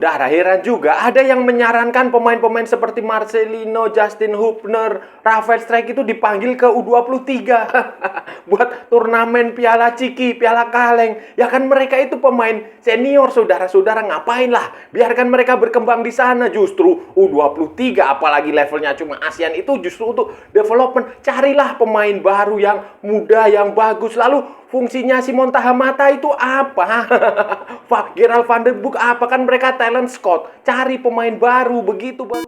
Darah heran juga, ada yang menyarankan pemain-pemain seperti Marcelino, Justin Hubner, Rafael Struijk itu dipanggil ke U23 buat turnamen Piala Ciki, Piala Kaleng. Ya kan mereka itu pemain senior, saudara-saudara, ngapain lah? Biarkan mereka berkembang di sana. Justru U23, apalagi levelnya cuma ASEAN, itu justru untuk development. Carilah pemain baru yang muda, yang bagus. Lalu fungsinya Simon Tahamata itu apa? Gerald van der Broek apa? Kan mereka talent scout. Cari pemain baru, begitu baru.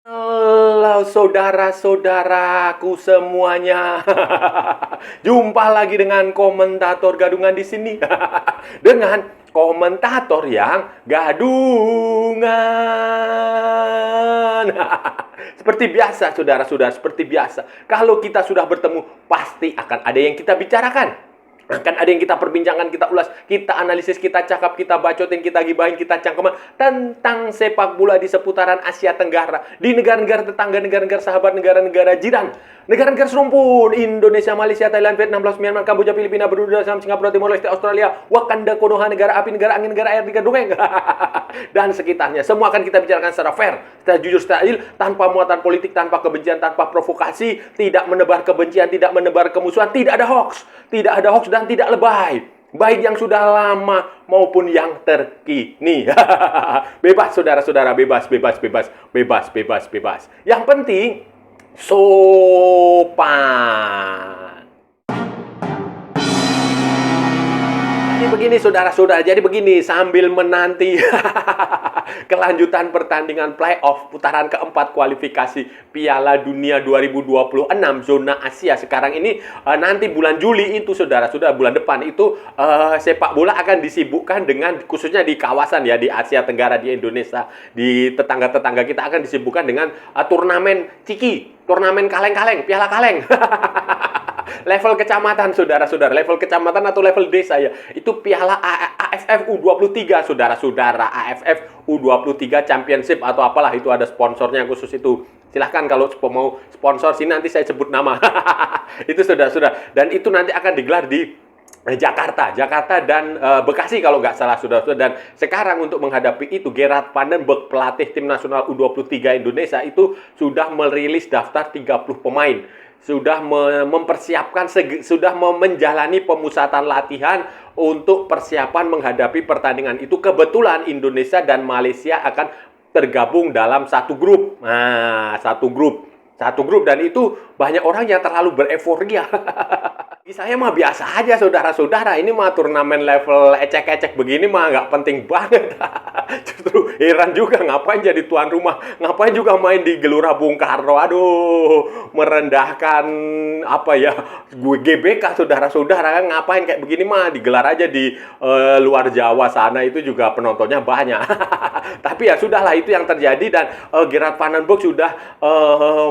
Halo saudara-saudaraku semuanya. Jumpa lagi dengan komentator gadungan di sini. Dengan komentator yang gadungan. Seperti biasa, saudara-saudara, seperti biasa. Kalau kita sudah bertemu, pasti akan ada yang kita bicarakan. Akan ada yang kita perbincangkan, kita ulas, kita analisis, kita cakap, kita bacotin, kita gibahin, kita cangkeman tentang sepak bola di seputaran Asia Tenggara, di negara-negara tetangga, negara-negara sahabat, negara-negara jiran, negara-negara serumpun, Indonesia, Malaysia, Thailand, Vietnam, Laos, Myanmar, Kamboja, Filipina, Brunei, Singapura, Timor Leste, Australia, Wakanda, Konoha, negara api, negara angin, negara air, negara dongeng, dan sekitarnya. Semua akan kita bicarakan secara fair, secara jujur, secara adil, tanpa muatan politik, tanpa kebencian, tanpa provokasi, tidak menebar kebencian, tidak menebar kemusuhan, tidak ada hoax, dan tidak lebay, baik yang sudah lama maupun yang terkini. Bebas, saudara-saudara, bebas. Yang penting sopan. Jadi begini, saudara-saudara, sambil menanti kelanjutan pertandingan playoff putaran keempat kualifikasi Piala Dunia 2026 zona Asia sekarang ini, nanti bulan Juli itu, saudara-saudara, bulan depan itu sepak bola akan disibukkan dengan, khususnya di kawasan ya, di Asia Tenggara, di Indonesia, di tetangga-tetangga kita akan disibukkan dengan turnamen Ciki, turnamen kaleng-kaleng, Piala Kaleng. Level kecamatan, saudara-saudara, level kecamatan atau level desa ya. Itu Piala AFF U23, saudara-saudara. AFF U23 Championship atau apalah, itu ada sponsornya khusus itu. Silahkan kalau mau sponsor sini, nanti saya sebut nama. Itu saudara-saudara. Dan itu nanti akan digelar di Jakarta dan Bekasi kalau nggak salah, saudara-saudara. Dan sekarang untuk menghadapi itu, Gerard van den Berg, pelatih tim nasional U23 Indonesia, itu sudah merilis daftar 30 pemain. Sudah mempersiapkan, sudah menjalani pemusatan latihan untuk persiapan menghadapi pertandingan itu. Kebetulan Indonesia dan Malaysia akan tergabung dalam satu grup. Nah, satu grup, dan itu banyak orang yang terlalu bereforia. Saya mah biasa aja, saudara-saudara. Ini mah turnamen level ecek-ecek begini mah nggak penting banget. Justru heran juga, ngapain jadi tuan rumah, ngapain juga main di Gelora Bung Karno. Aduh, merendahkan apa ya, GBK, saudara-saudara. Ngapain kayak begini mah digelar aja di luar Jawa sana, itu juga penontonnya banyak. Tapi ya sudahlah, itu yang terjadi. Dan Gerard van den Berg sudah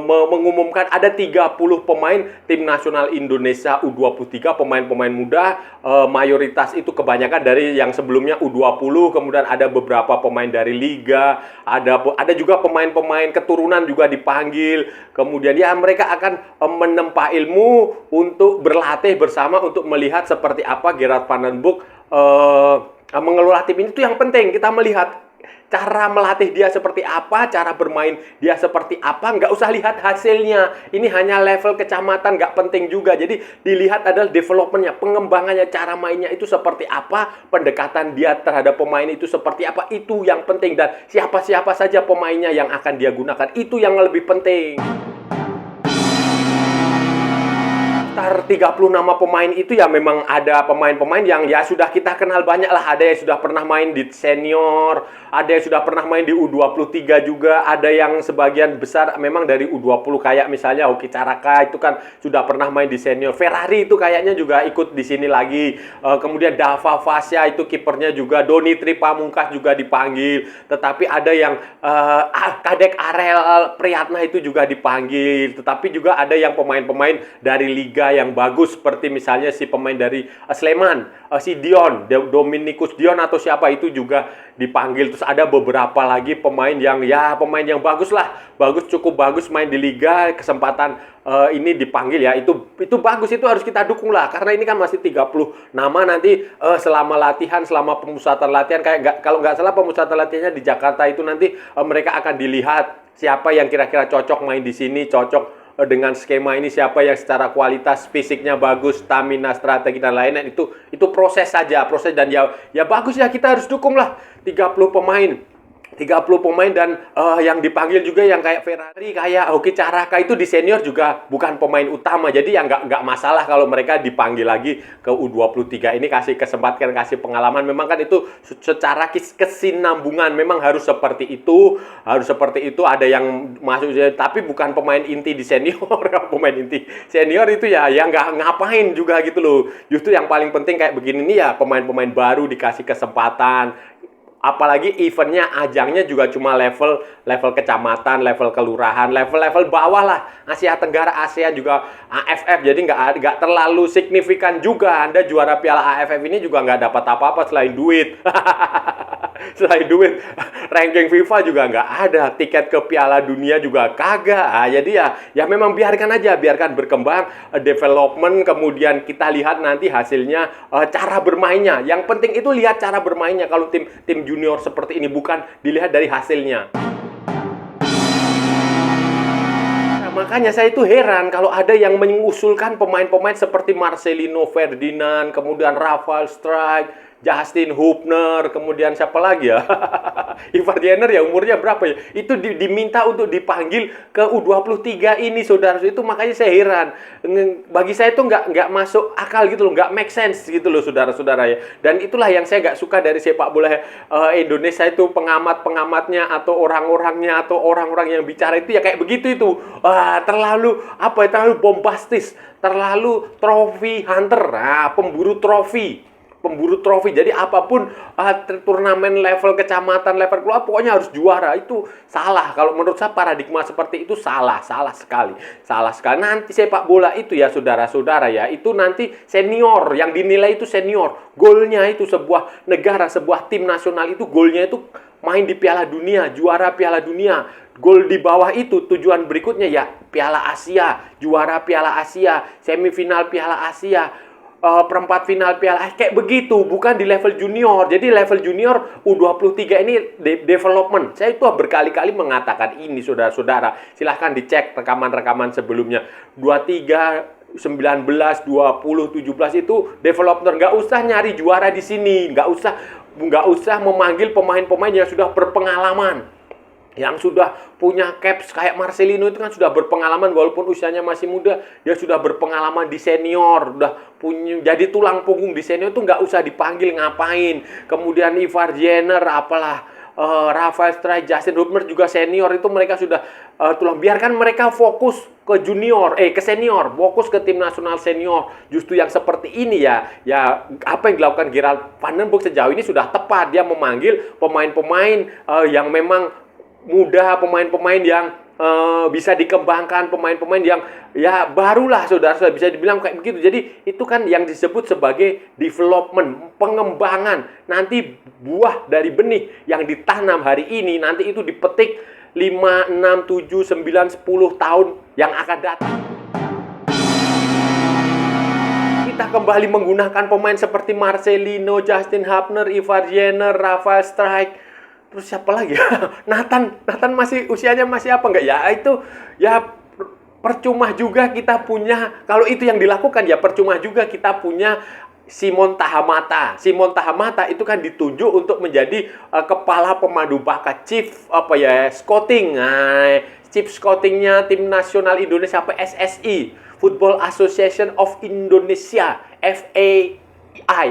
mengumumkan ada 30 pemain tim nasional Indonesia U23, pemain-pemain muda, mayoritas itu kebanyakan dari yang sebelumnya U20, kemudian ada beberapa pemain dari liga, ada juga pemain-pemain keturunan juga dipanggil. Kemudian ya mereka akan menempa ilmu untuk berlatih bersama untuk melihat seperti apa Gerard van den Berg mengelola tim ini. Itu yang penting, kita melihat cara melatih dia seperti apa, cara bermain dia seperti apa. Nggak usah lihat hasilnya, ini hanya level kecamatan, nggak penting juga. Jadi dilihat adalah developmentnya, pengembangannya, cara mainnya itu seperti apa, pendekatan dia terhadap pemain itu seperti apa, itu yang penting. Dan siapa-siapa saja pemainnya yang akan dia gunakan, itu yang lebih penting. 30 nama pemain itu ya memang ada pemain-pemain yang ya sudah kita kenal banyak lah. Ada yang sudah pernah main di senior, ada yang sudah pernah main di U23 juga, ada yang sebagian besar memang dari U20, kayak misalnya Hoki Caraka itu kan sudah pernah main di senior. Ferrari itu kayaknya juga ikut di sini lagi. Kemudian Dava Fasya itu kipernya juga, Doni Tripamungkas juga dipanggil. Tetapi ada yang Kadek Arel Priyatna itu juga dipanggil. Tetapi juga ada yang pemain-pemain dari liga yang bagus, seperti misalnya si pemain dari Sleman, si Dion, Dominikus Dion atau siapa itu juga dipanggil. Terus ada beberapa lagi pemain yang ya pemain yang bagus lah, cukup bagus main di liga, kesempatan ini dipanggil ya, itu bagus, itu harus kita dukung lah, karena ini kan masih 30 nama nanti selama latihan, selama pemusatan latihan, kalau nggak salah pemusatan latihannya di Jakarta itu nanti mereka akan dilihat siapa yang kira-kira cocok main di sini, cocok dengan skema ini, siapa yang secara kualitas fisiknya bagus, stamina, strategi dan lainnya. Itu proses saja, proses, dan ya bagus ya, kita harus dukung lah 30 pemain. 30 pemain dan yang dipanggil juga yang kayak Ferrari, kayak Hoki Caraka itu di senior juga bukan pemain utama. Jadi ya nggak masalah kalau mereka dipanggil lagi ke U23 ini, kasih kesempatan, kasih pengalaman. Memang kan itu secara kesinambungan memang harus seperti itu, ada yang masuk, tapi bukan pemain inti di senior. Pemain inti senior itu ya nggak ngapain juga gitu loh. Justru yang paling penting kayak begini nih ya, pemain-pemain baru dikasih kesempatan. Apalagi eventnya, ajangnya juga cuma level kecamatan, level kelurahan, level bawah lah, Asia Tenggara, ASEAN juga, AFF. Jadi nggak terlalu signifikan juga. Anda juara Piala AFF ini juga nggak dapat apa-apa selain duit. Selain duit, ranking FIFA juga nggak ada, tiket ke Piala Dunia juga kagak. Jadi ya memang biarkan aja, biarkan berkembang, development, kemudian kita lihat nanti hasilnya, cara bermainnya. Yang penting itu lihat cara bermainnya kalau tim junior seperti ini, bukan dilihat dari hasilnya. Nah, makanya saya itu heran kalau ada yang mengusulkan pemain-pemain seperti Marcelino Ferdinand, kemudian Rafael Struijk, Justin Hubner, kemudian siapa lagi ya? Ivar Jenner ya, umurnya berapa ya? Itu diminta untuk dipanggil ke U23 ini, saudara. Itu makanya saya heran. Bagi saya itu nggak masuk akal gitu loh, nggak make sense gitu loh, saudara-saudara ya. Dan itulah yang saya nggak suka dari sepak bola Indonesia itu, pengamat-pengamatnya atau orang-orangnya atau orang-orang yang bicara itu ya kayak begitu itu. Terlalu terlalu bombastis, terlalu trophy hunter, pemburu trofi. Jadi apapun turnamen level kecamatan, level keluar, pokoknya harus juara. Itu salah. Kalau menurut saya paradigma seperti itu salah sekali. Nanti sepak bola itu ya, saudara-saudara ya, itu nanti senior yang dinilai itu senior. Golnya itu sebuah negara, sebuah tim nasional itu golnya itu main di Piala Dunia, juara Piala Dunia. Gol di bawah itu tujuan berikutnya ya Piala Asia, juara Piala Asia, semifinal Piala Asia, perempat final Piala, kayak begitu, bukan di level junior. Jadi level junior U23 ini development. Saya itu berkali-kali mengatakan ini, saudara-saudara. Silahkan dicek rekaman-rekaman sebelumnya. 23, 19, 20, 17 itu development. Nggak usah nyari juara di sini. Nggak usah memanggil pemain-pemain yang sudah berpengalaman, yang sudah punya caps. Kayak Marcelino itu kan sudah berpengalaman, walaupun usianya masih muda, dia sudah berpengalaman di senior, udah punya, jadi tulang punggung di senior itu nggak usah dipanggil, ngapain. Kemudian Ivar Jenner, Rafael Struijk, Justin Hubner juga senior, itu mereka sudah biarkan mereka fokus ke junior, ke senior, fokus ke tim nasional senior. Justru yang seperti ini ya apa yang dilakukan Gerald van den Broek sejauh ini sudah tepat. Dia memanggil pemain-pemain yang memang muda, pemain-pemain yang bisa dikembangkan, pemain-pemain yang ya barulah, saudara, bisa dibilang kayak begitu. Jadi itu kan yang disebut sebagai development, pengembangan. Nanti buah dari benih yang ditanam hari ini, nanti itu dipetik 5, 6, 7, 9, 10 tahun yang akan datang. Kita kembali menggunakan pemain seperti Marcelino, Justin Hubner, Ivar Jenner, Rafael Struijk. Terus siapa lagi? Nathan masih usianya masih apa enggak ya? Itu ya percuma juga kita punya, kalau itu yang dilakukan ya percuma juga kita punya Simon Tahamata. Simon Tahamata itu kan ditunjuk untuk menjadi kepala pemandu bakat, chief scouting. Chief scoutingnya tim nasional Indonesia, PSSI, Football Association of Indonesia, FAI.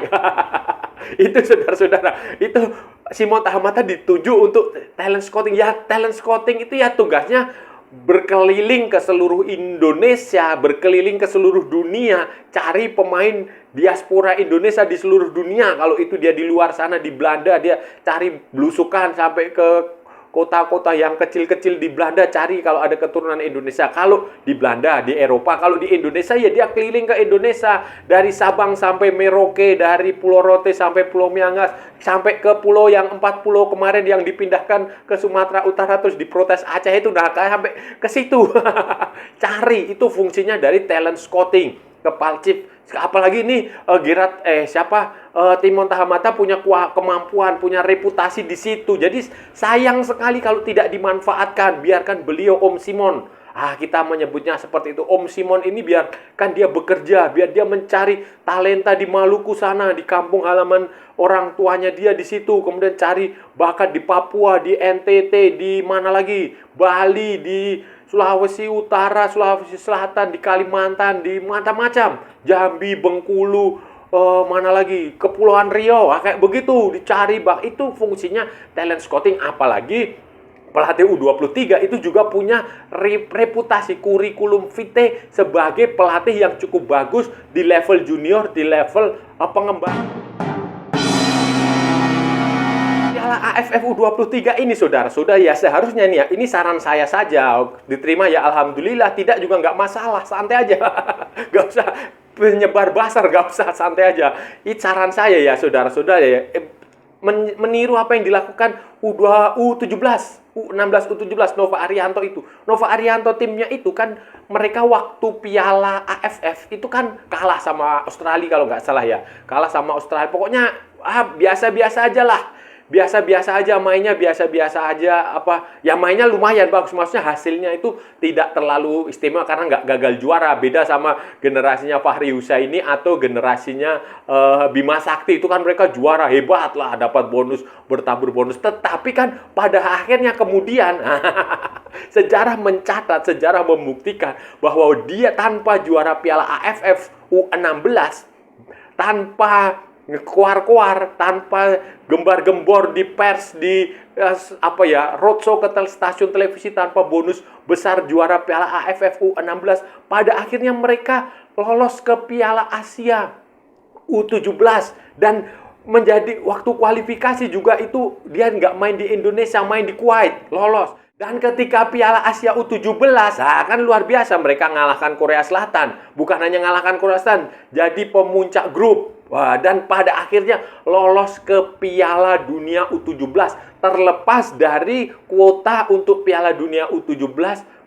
Itu saudara-saudara, itu Simon Tahamata dituju untuk talent scouting. Ya, talent scouting itu ya tugasnya berkeliling ke seluruh Indonesia, berkeliling ke seluruh dunia, cari pemain diaspora Indonesia di seluruh dunia. Kalau itu dia di luar sana, di Belanda, dia cari belusukan sampai ke kota-kota yang kecil-kecil di Belanda, cari kalau ada keturunan Indonesia. Kalau di Belanda, di Eropa, kalau di Indonesia ya dia keliling ke Indonesia. Dari Sabang sampai Merauke, dari Pulau Rote sampai Pulau Miangas, sampai ke pulau yang 4 pulau kemarin yang dipindahkan ke Sumatera Utara terus diprotes Aceh itu udah sampai ke situ. Cari, itu fungsinya dari talent scouting, kepalcip. Apalagi ini Timon Tahamata punya kemampuan, punya reputasi di situ. Jadi sayang sekali kalau tidak dimanfaatkan. Biarkan beliau Om Simon. Kita menyebutnya seperti itu. Om Simon ini biarkan dia bekerja, biar dia mencari talenta di Maluku sana, di kampung halaman orang tuanya dia di situ. Kemudian cari bakat di Papua, di NTT, di mana lagi? Bali, di Sulawesi Utara, Sulawesi Selatan, di Kalimantan, di macam-macam. Jambi, Bengkulu, mana lagi? Kepulauan Riau, kayak begitu. Dicari, itu fungsinya talent scouting. Apalagi pelatih U23 itu juga punya reputasi kurikulum vitae sebagai pelatih yang cukup bagus di level junior, di level pengembang. AFF U23 ini saudara-saudara ya seharusnya nih ya, ini saran saya saja, diterima ya alhamdulillah, tidak juga nggak masalah, santai aja. Nggak usah penyebar basar, nggak usah, santai aja. Ini saran saya ya saudara-saudara ya, meniru apa yang dilakukan U17, U16, U17 Nova Arianto itu. Nova Arianto timnya itu kan mereka waktu Piala AFF itu kan kalah sama Australia kalau nggak salah ya. Kalah sama Australia. Pokoknya biasa-biasa aja lah. Biasa-biasa aja mainnya, biasa-biasa aja ya mainnya lumayan bagus, maksudnya hasilnya itu tidak terlalu istimewa karena nggak gagal juara. Beda sama generasinya Fahri Husaini atau generasinya Bima Sakti, itu kan mereka juara hebat lah, dapat bonus, bertabur bonus. Tetapi kan pada akhirnya kemudian sejarah mencatat, sejarah membuktikan bahwa dia tanpa juara Piala AFF U16, tanpa keluar-keluar, tanpa gembar-gembor di pers, di roadshow ke stasiun televisi, tanpa bonus besar juara Piala AFF U16, pada akhirnya mereka lolos ke Piala Asia U17 dan menjadi waktu kualifikasi juga itu dia nggak main di Indonesia, main di Kuwait, lolos. Dan ketika Piala Asia U17, kan luar biasa, mereka ngalahkan Korea Selatan. Bukan hanya ngalahkan Korea Selatan, jadi pemuncak grup. Dan pada akhirnya lolos ke Piala Dunia U17. Terlepas dari kuota untuk Piala Dunia U17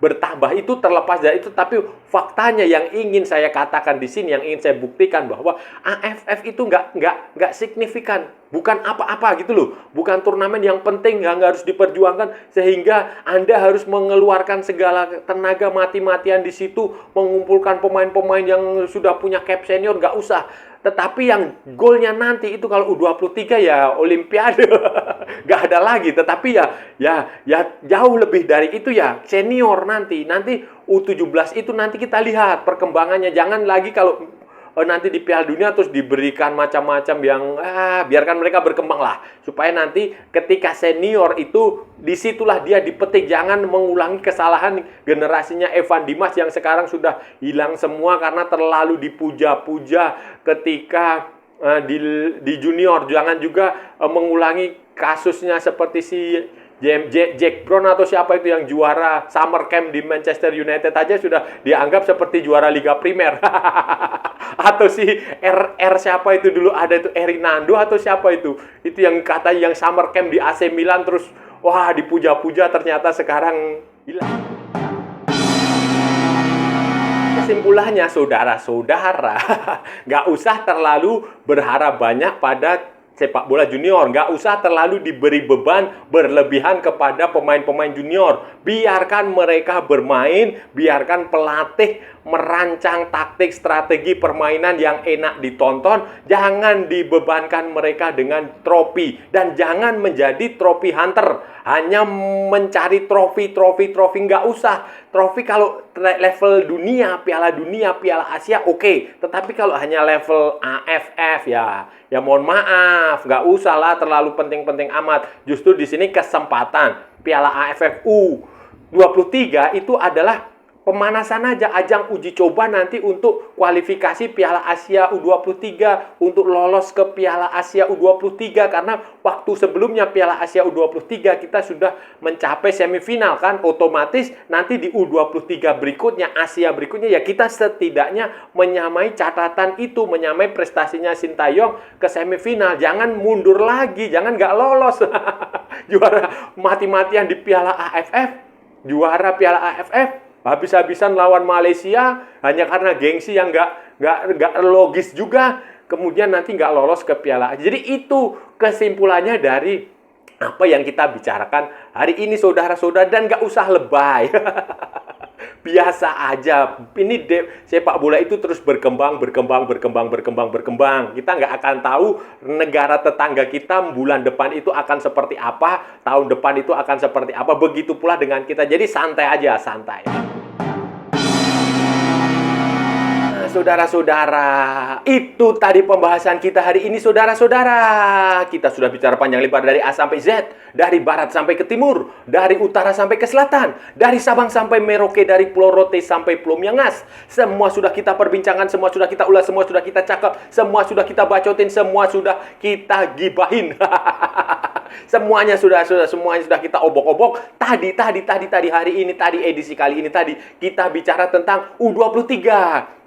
bertambah, itu terlepas dari itu, tapi faktanya yang ingin saya katakan di sini, yang ingin saya buktikan bahwa AFF itu nggak signifikan, bukan apa-apa gitu loh, bukan turnamen yang penting yang harus diperjuangkan sehingga Anda harus mengeluarkan segala tenaga mati-matian di situ mengumpulkan pemain-pemain yang sudah punya cap senior, nggak usah. Tetapi yang golnya nanti itu kalau U23 ya Olimpiade, nggak ada lagi. Tetapi ya jauh lebih dari itu ya senior nanti U17 itu nanti kita lihat perkembangannya. Jangan lagi kalau nanti di Piala Dunia terus diberikan macam-macam yang biarkan mereka berkembang lah, supaya nanti ketika senior itu disitulah dia dipetik. Jangan mengulangi kesalahan generasinya Evan Dimas yang sekarang sudah hilang semua karena terlalu dipuja-puja ketika di junior. Jangan juga mengulangi kasusnya seperti si Jack Brown atau siapa itu yang juara summer camp di Manchester United aja sudah dianggap seperti juara Liga Primer. Atau si siapa itu dulu ada itu Erinaldo atau siapa itu yang kata yang summer camp di AC Milan terus dipuja-puja, ternyata sekarang hilang. Kesimpulannya saudara-saudara, nggak usah terlalu berharap banyak pada sepak bola junior. Nggak usah terlalu diberi beban berlebihan kepada pemain-pemain junior. Biarkan mereka bermain, biarkan pelatih merancang taktik, strategi permainan yang enak ditonton. Jangan dibebankan mereka dengan trofi. Dan jangan menjadi trofi hunter. Hanya mencari trofi. Nggak usah. Trofi kalau level dunia, Piala Asia, oke. Tetapi kalau hanya level AFF ya mohon maaf, nggak usah lah terlalu penting-penting amat. Justru di sini kesempatan Piala AFF U23 itu adalah pemanasan aja, ajang uji coba nanti untuk kualifikasi Piala Asia U23, untuk lolos ke Piala Asia U23, karena waktu sebelumnya Piala Asia U23 kita sudah mencapai semifinal kan, otomatis nanti di U23 berikutnya, Asia berikutnya, ya kita setidaknya menyamai catatan itu, menyamai prestasinya Sintayong ke semifinal. Jangan mundur lagi, jangan nggak lolos. Juara mati-matian di Piala AFF, juara Piala AFF, habis-habisan lawan Malaysia hanya karena gengsi yang nggak logis juga, kemudian nanti nggak lolos ke Piala Asia. Jadi itu kesimpulannya dari apa yang kita bicarakan hari ini, saudara-saudara, dan nggak usah lebay. Biasa aja. Ini sepak bola itu terus berkembang. Kita nggak akan tahu negara tetangga kita bulan depan itu akan seperti apa, tahun depan itu akan seperti apa. Begitu pula dengan kita. Jadi santai aja, santai. Saudara-saudara, itu tadi pembahasan kita hari ini, saudara-saudara. Kita sudah bicara panjang lebar dari A sampai Z, dari barat sampai ke timur, dari utara sampai ke selatan, dari Sabang sampai Merauke, dari Pulau Rote sampai Pulau Miangas. Semua sudah kita perbincangkan, semua sudah kita ulas, semua sudah kita cakap, semua sudah kita bacotin, semua sudah kita gibahin. Semuanya sudah kita obok-obok. Tadi hari ini, tadi edisi kali ini, tadi kita bicara tentang U23,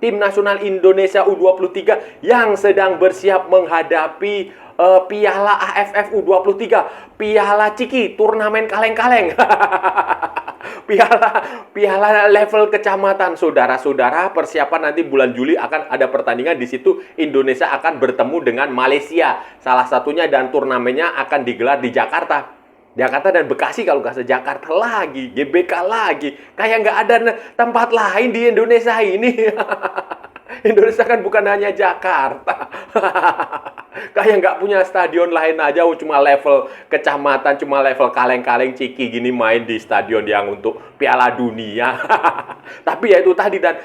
tim nasional Indonesia U23 yang sedang bersiap menghadapi Piala AFF U23, Piala Ciki, turnamen kaleng-kaleng. Piala level kecamatan, saudara-saudara. Persiapan nanti bulan Juli akan ada pertandingan di situ. Indonesia akan bertemu dengan Malaysia, salah satunya, dan turnamennya akan digelar di Jakarta dan Bekasi kalau nggak salah. Jakarta lagi, GBK lagi, kayak nggak ada tempat lain di Indonesia ini. Indonesia kan bukan hanya Jakarta. Kayak nggak punya stadion lain aja, cuma level kecamatan, cuma level kaleng-kaleng Ciki gini, main di stadion yang untuk Piala Dunia. Tapi ya itu tadi, dan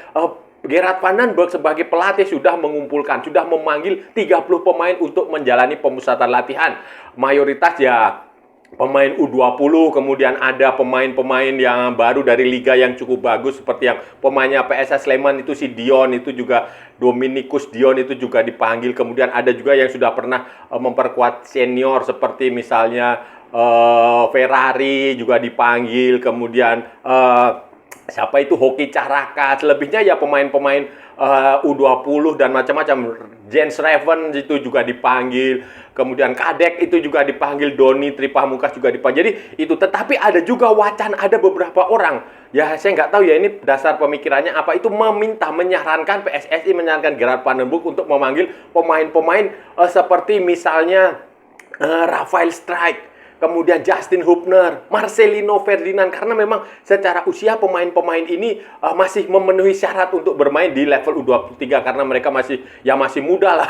Gerard Van den Berg sebagai pelatih sudah mengumpulkan, sudah memanggil 30 pemain untuk menjalani pemusatan latihan. Mayoritas ya pemain U20, kemudian ada pemain-pemain yang baru dari liga yang cukup bagus, seperti yang pemainnya PSS Sleman itu, si Dion itu juga, Dominikus Dion itu juga dipanggil. Kemudian ada juga yang sudah pernah memperkuat senior, seperti misalnya Ferrari juga dipanggil. Kemudian siapa itu, Hoki Caraka. Selebihnya ya pemain-pemain U20 dan macam-macam. Jens Raven itu juga dipanggil. Kemudian Kadek itu juga dipanggil, Doni Tripamukas juga dipanggil. Jadi itu, tetapi ada juga wacana, ada beberapa orang, ya saya nggak tahu ya ini dasar pemikirannya apa, itu menyarankan PSSI, menyarankan Gerard Van den Berg untuk memanggil pemain-pemain seperti misalnya Rafael Strijk, kemudian Justin Hubner, Marcelino Ferdinand, karena memang secara usia pemain-pemain ini masih memenuhi syarat untuk bermain di level U23 karena mereka masih muda lah.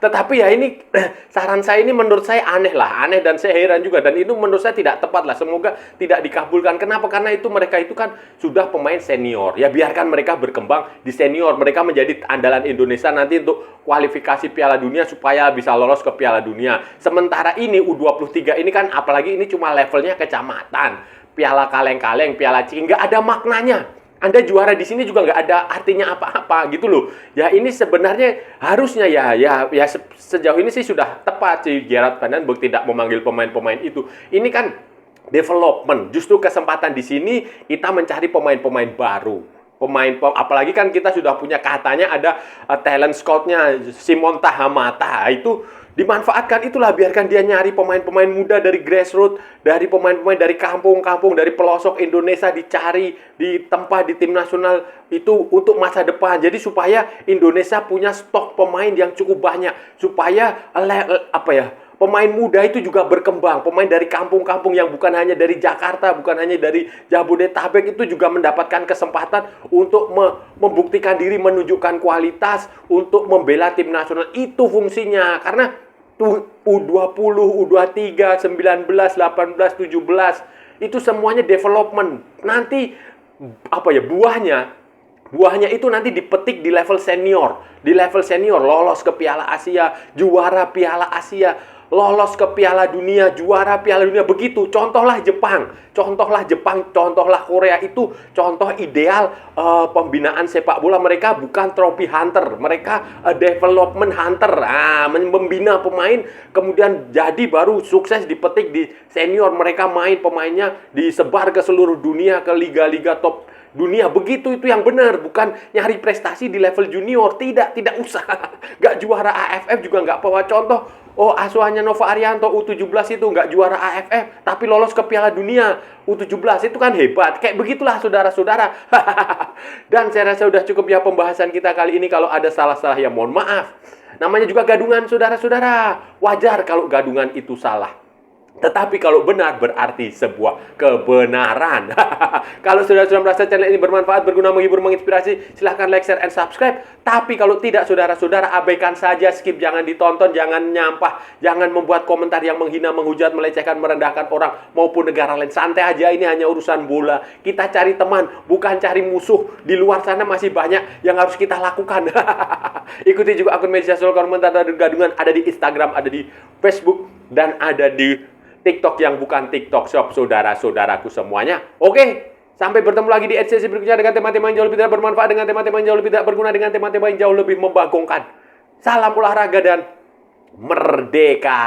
Tetapi ya ini saran saya ini menurut saya aneh dan saya heran juga, dan itu menurut saya tidak tepat lah. Semoga tidak dikabulkan. Kenapa? Karena itu mereka itu kan sudah pemain senior. Ya biarkan mereka berkembang di senior. Mereka menjadi andalan Indonesia nanti untuk kualifikasi Piala Dunia supaya bisa lolos ke Piala Dunia. Sementara ini U23 ini kan, apalagi ini cuma levelnya kecamatan, Piala kaleng-kaleng, Piala Ciki, nggak ada maknanya. Anda juara di sini juga nggak ada artinya apa-apa gitu loh. Ya ini sebenarnya harusnya ya sejauh ini sih sudah tepat sih Gerard Van den Berg tidak memanggil pemain-pemain itu. Ini kan development. Justru kesempatan di sini kita mencari pemain-pemain baru. Apalagi kan kita sudah punya, katanya ada talent scout-nya Simon Tahamata, itu dimanfaatkan. Itulah, biarkan dia nyari pemain-pemain muda dari grassroots, dari pemain-pemain dari kampung-kampung, dari pelosok Indonesia, dicari, ditempa di tim nasional itu untuk masa depan. Jadi supaya Indonesia punya stok pemain yang cukup banyak, supaya pemain muda itu juga berkembang. Pemain dari kampung-kampung yang bukan hanya dari Jakarta, bukan hanya dari Jabodetabek, itu juga mendapatkan kesempatan untuk membuktikan diri, menunjukkan kualitas, untuk membela tim nasional. Itu fungsinya. Karena U20, U23, 19, 18, 17, itu semuanya development. Nanti buahnya itu nanti dipetik di level senior. Di level senior lolos ke Piala Asia, juara Piala Asia, lolos ke Piala Dunia, juara Piala Dunia. Begitu, contohlah Jepang, contohlah Korea. Itu contoh ideal pembinaan sepak bola. Mereka bukan trophy hunter, mereka development hunter. Membina pemain, kemudian jadi baru sukses dipetik di senior. Mereka main, pemainnya disebar ke seluruh dunia, ke liga-liga top dunia. Begitu, itu yang benar, bukan nyari prestasi di level junior. Tidak usah. Gak juara AFF juga nggak bawa contoh. Asuhannya Nova Arianto U17 itu nggak juara AFF, tapi lolos ke Piala Dunia U17. Itu kan hebat. Kayak begitulah saudara-saudara. Dan saya rasa sudah cukup ya pembahasan kita kali ini. Kalau ada salah-salah ya mohon maaf. Namanya juga gadungan saudara-saudara. Wajar kalau gadungan itu salah. Tetapi kalau benar berarti sebuah kebenaran. Kalau saudara-saudara merasa channel ini bermanfaat, berguna, menghibur, menginspirasi, silahkan like, share, and subscribe. Tapi kalau tidak saudara-saudara, abaikan saja, skip, jangan ditonton, jangan nyampah, jangan membuat komentar yang menghina, menghujat, melecehkan, merendahkan orang maupun negara lain. Santai aja, ini hanya urusan bola. Kita cari teman, bukan cari musuh. Di luar sana masih banyak yang harus kita lakukan. Ikuti juga akun media sosial komentar dan gadungan, ada di Instagram, ada di Facebook, dan ada di TikTok yang bukan TikTok Shop, saudara-saudaraku semuanya. Oke, sampai bertemu lagi di sesi berikutnya dengan tema-tema yang jauh lebih tidak bermanfaat, dengan tema-tema yang jauh lebih tidak berguna, dengan tema-tema yang jauh lebih membagongkan. Salam olahraga dan merdeka!